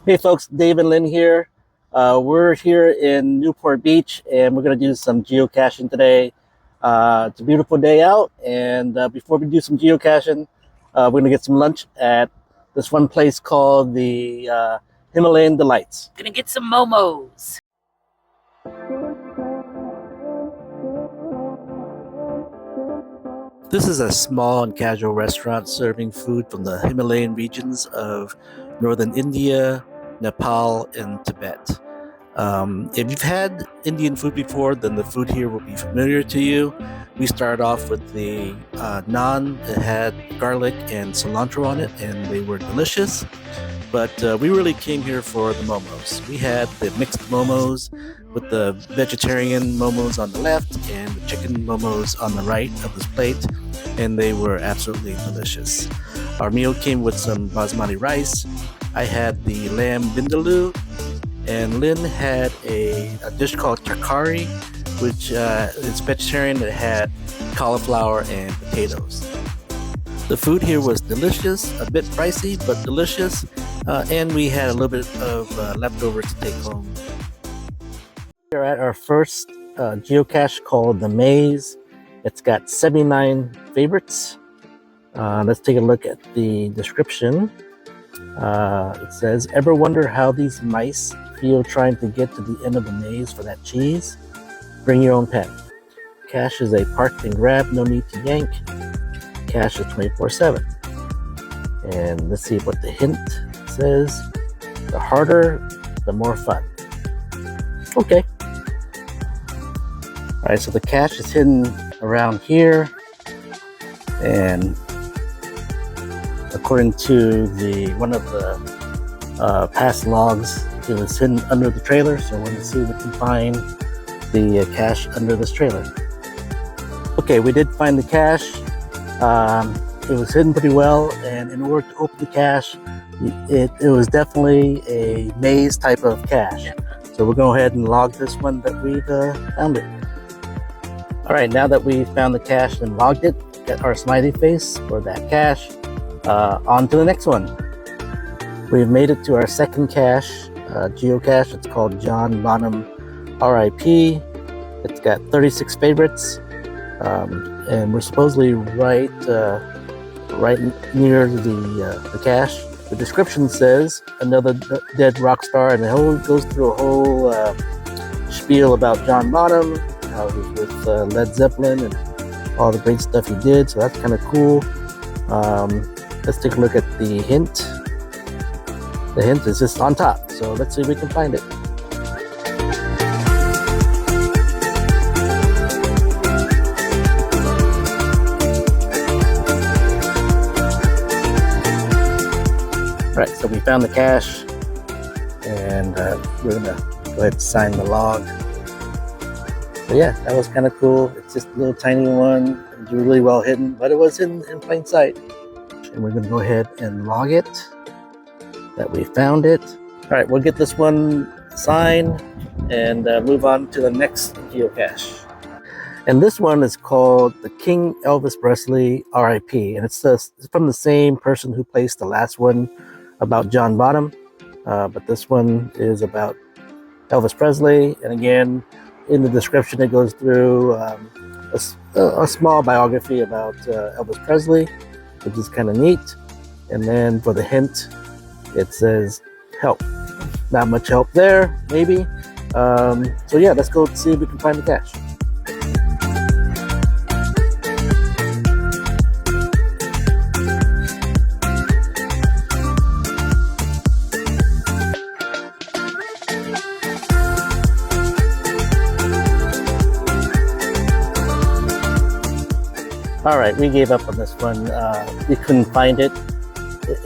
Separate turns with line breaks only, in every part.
Hey folks, Dave and Lynn here. We're here in Newport Beach and we're going to do some geocaching today. It's a beautiful day out, and before we do some geocaching, we're going to get some lunch at this one place called the Himalayan Delights.
Gonna get some momos.
This is a small and casual restaurant serving food from the Himalayan regions of northern India, Nepal, and Tibet. If you've had Indian food before, then the food here will be familiar to you. We started off with the naan that had garlic and cilantro on it, and they were delicious. But we really came here for the momos. We had the mixed momos with the vegetarian momos on the left and the chicken momos on the right of this plate, and they were absolutely delicious. Our meal came with some basmati rice. I had the lamb vindaloo, and Lynn had a dish called chakari, which is vegetarian. That had cauliflower and potatoes. The food here was delicious, a bit pricey, but delicious, and we had a little bit of leftovers to take home. We're at our first geocache called The Maze. It's got 79 favorites. Let's take a look at the description. It says, ever wonder how these mice feel trying to get to the end of the maze for that cheese? Bring your own pen. Cache is a park and grab, no need to yank. Cache is 24/7. And let's see what the hint says. The harder, the more fun. Okay. All right, so the cache is hidden around here, and according to one of the past logs, it was hidden under the trailer. So we're going to see if we can find the cache under this trailer. Okay, we did find the cache. It was hidden pretty well, and in order to open the cache, it was definitely a maze type of cache. So we'll go ahead and log this one that we've found it. All right, now that we found the cache and logged it, get our smiley face for that cache. On to the next one. We've made it to our second cache, geocache. It's called Bonham RIP. It's got 36 favorites, and we're supposedly right near the cache. The description says another dead rock star, and it goes through a whole spiel about John Bonham, how he was with Led Zeppelin and all the great stuff he did. So that's kind of cool. Let's take a look at the hint. The hint is just on top, so let's see if we can find it. All right, so we found the cache, and we're gonna go ahead and sign the log. But yeah, that was kind of cool. It's just a little tiny one. It was really well hidden, but it was in plain sight. And we're gonna go ahead and log it, that we found it. All right, we'll get this one signed and move on to the next geocache. And this one is called the King Elvis Presley RIP, and it's from the same person who placed the last one about John Bonham, but this one is about Elvis Presley. And again, in the description, it goes through a small biography about Elvis Presley, which is kind of neat. And then for the hint, it says help. Not much help there, maybe. So yeah, let's go see if we can find the cache. All right, we gave up on this one. We couldn't find it.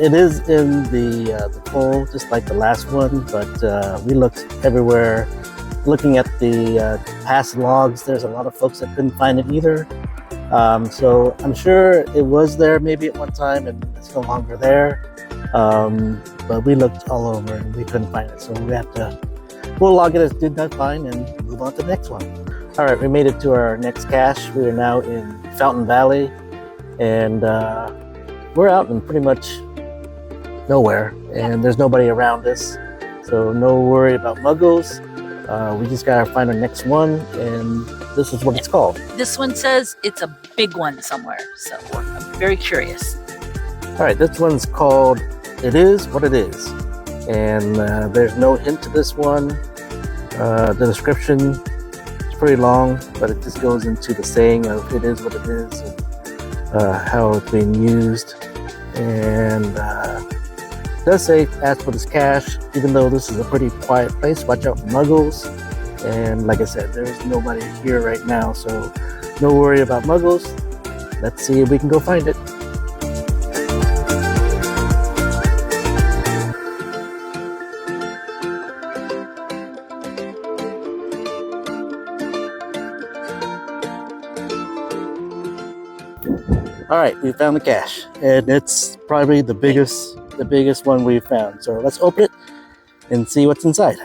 It is in the poll, just like the last one, but we looked everywhere. Looking at the past logs, there's a lot of folks that couldn't find it either. So I'm sure it was there maybe at one time, and it's no longer there. But we looked all over and we couldn't find it. So we'll log it as did not find and move on to the next one. All right, we made it to our next cache. We are now in Fountain Valley, and we're out in pretty much nowhere, and there's nobody around us. so no worry about muggles. We just gotta find our next one, and this is what it's called.
This one says it's a big one somewhere, so I'm very curious.
All right, this one's called It Is What It Is. And there's no hint to this one. The description is pretty long, but it just goes into the saying of it is what it is, and how it's being used. And it does say ask for this cache, even though this is a pretty quiet place. Watch out for muggles. And like I said, there's nobody here right now, so no worry about muggles. Let's see if we can go find it. All right, we found the cache, and it's probably the biggest one we've found. So let's open it and see what's inside.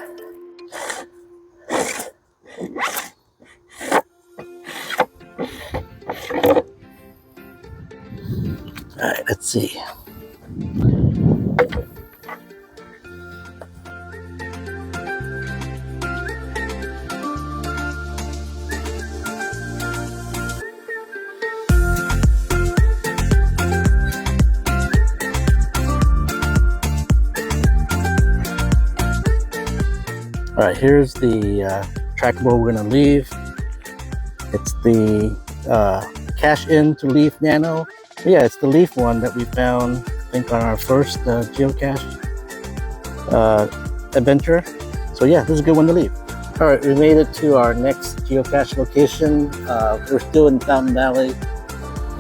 All right, let's see. All right, here's the trackable we're gonna leave. It's the Cache In to Leaf Nano. Yeah, it's the leaf one that we found, I think, on our first geocache adventure. So yeah, this is a good one to leave. All right, we made it to our next geocache location. We're still in Fountain Valley,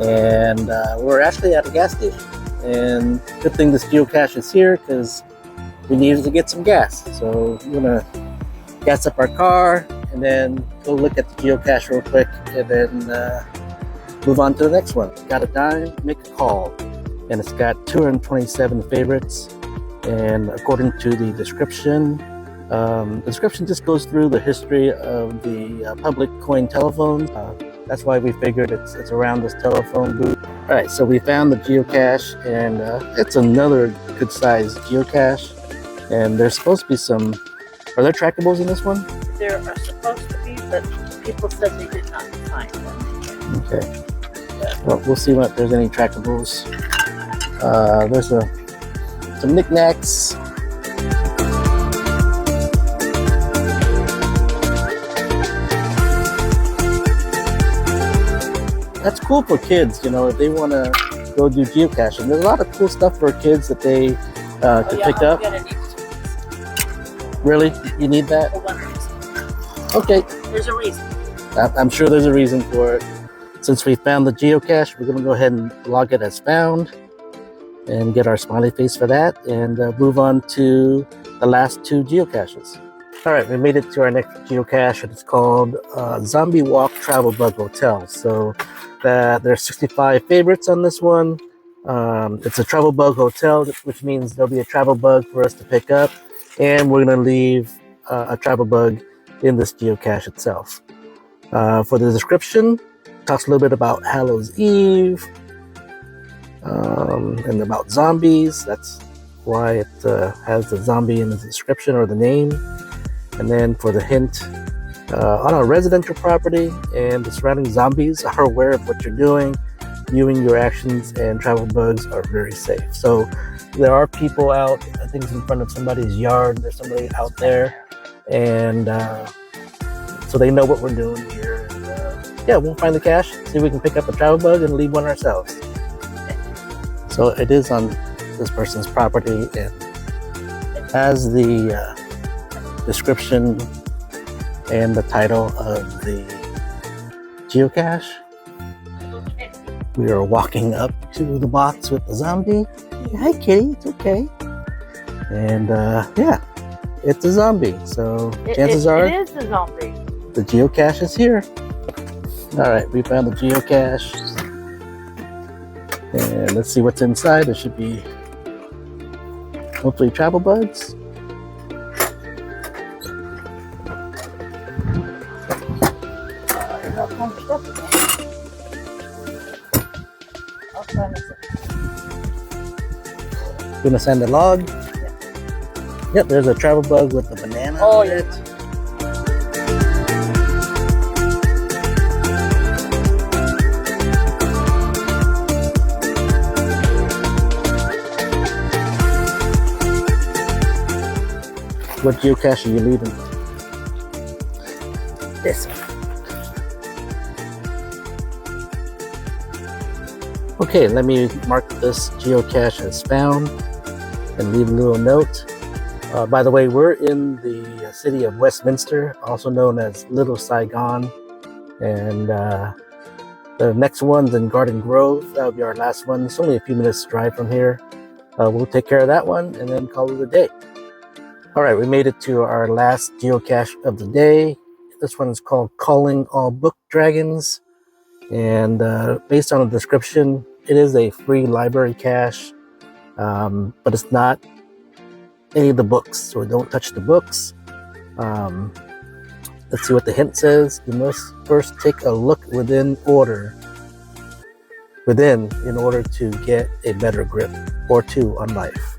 and we're actually at a gas station. And good thing this geocache is here, because we needed to get some gas. So we're gonna gas up our car and then go look at the geocache real quick, and then move on to the next one. Got a dime, make a call. And it's got 227 favorites. And according to the description just goes through the history of the public coin telephones. That's why we figured it's around this telephone booth. All right, so we found the geocache, and it's another good sized geocache. And there's supposed to be some, are there trackables in this one?
There are supposed to be, but people said they did not find them.
Okay. Well, we'll see if there's any trackables. There's some knickknacks. That's cool for kids, you know, if they want to go do geocaching. There's a lot of cool stuff for kids that they could pick up. Really? You need that?
For one reason.
Okay.
There's a reason.
I'm sure there's a reason for it. Since we found the geocache, we're going to go ahead and log it as found and get our smiley face for that, and move on to the last two geocaches. All right, we made it to our next geocache, and it's called Zombie Walk Travel Bug Hotel. So there's 65 favorites on this one. It's a travel bug hotel, which means there'll be a travel bug for us to pick up, and we're going to leave a travel bug in this geocache itself. For the description, talks a little bit about Hallows Eve, and about zombies. That's why it has the zombie in the description or the name. And then for the hint, on a residential property and the surrounding zombies are aware of what you're doing, viewing your actions, and travel bugs are very safe. So there are people out, I think it's in front of somebody's yard, there's somebody out there, and so they know what we're doing here. And, yeah, we'll find the cache, see if we can pick up a travel bug and leave one ourselves. So it is on this person's property, and has the description and the title of the geocache. We are walking up to the box with the zombie. Hi kitty, it's okay. And yeah, it's a zombie, so chances are
it is a zombie.
The geocache is here. All right, we found the geocache, and let's see what's inside. There should be hopefully travel bugs. Gonna send a log. Yep, there's a travel bug with a banana
Oh,
on
yeah.
it. What geocache are you leaving? This one. Okay, let me mark this geocache as found and leave a little note. By the way, we're in the city of Westminster, also known as Little Saigon. And the next one's in Garden Grove. That'll be our last one. It's only a few minutes drive from here. We'll take care of that one and then call it a day. All right, we made it to our last geocache of the day. This one is called Calling All Book Dragons. And based on the description, it is a free library cache, but it's not any of the books, so don't touch the books. Let's see what the hint says. You must first take a look within in order to get a better grip or two on life.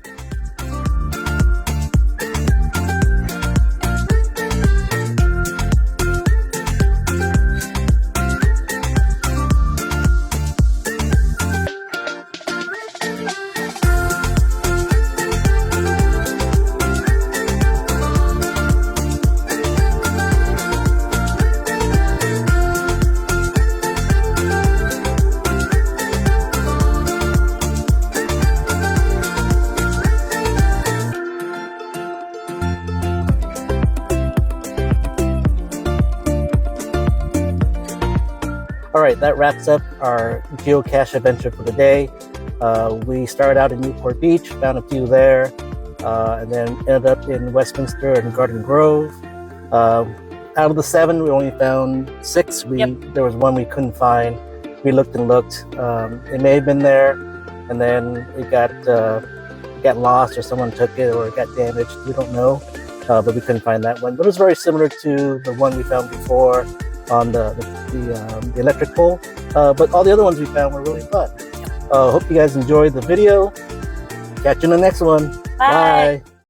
All right, that wraps up our geocache adventure for the day. We started out in Newport Beach, found a few there, and then ended up in Westminster and Garden Grove. Out of the 7, we only found 6. There was one we couldn't find. We looked and looked. It may have been there, and then it got lost, or someone took it, or it got damaged. We don't know, but we couldn't find that one. But it was very similar to the one we found before on the electric pole, but all the other ones we found were really fun. Hope you guys enjoyed the video. Catch you in the next one.
Bye.
Bye.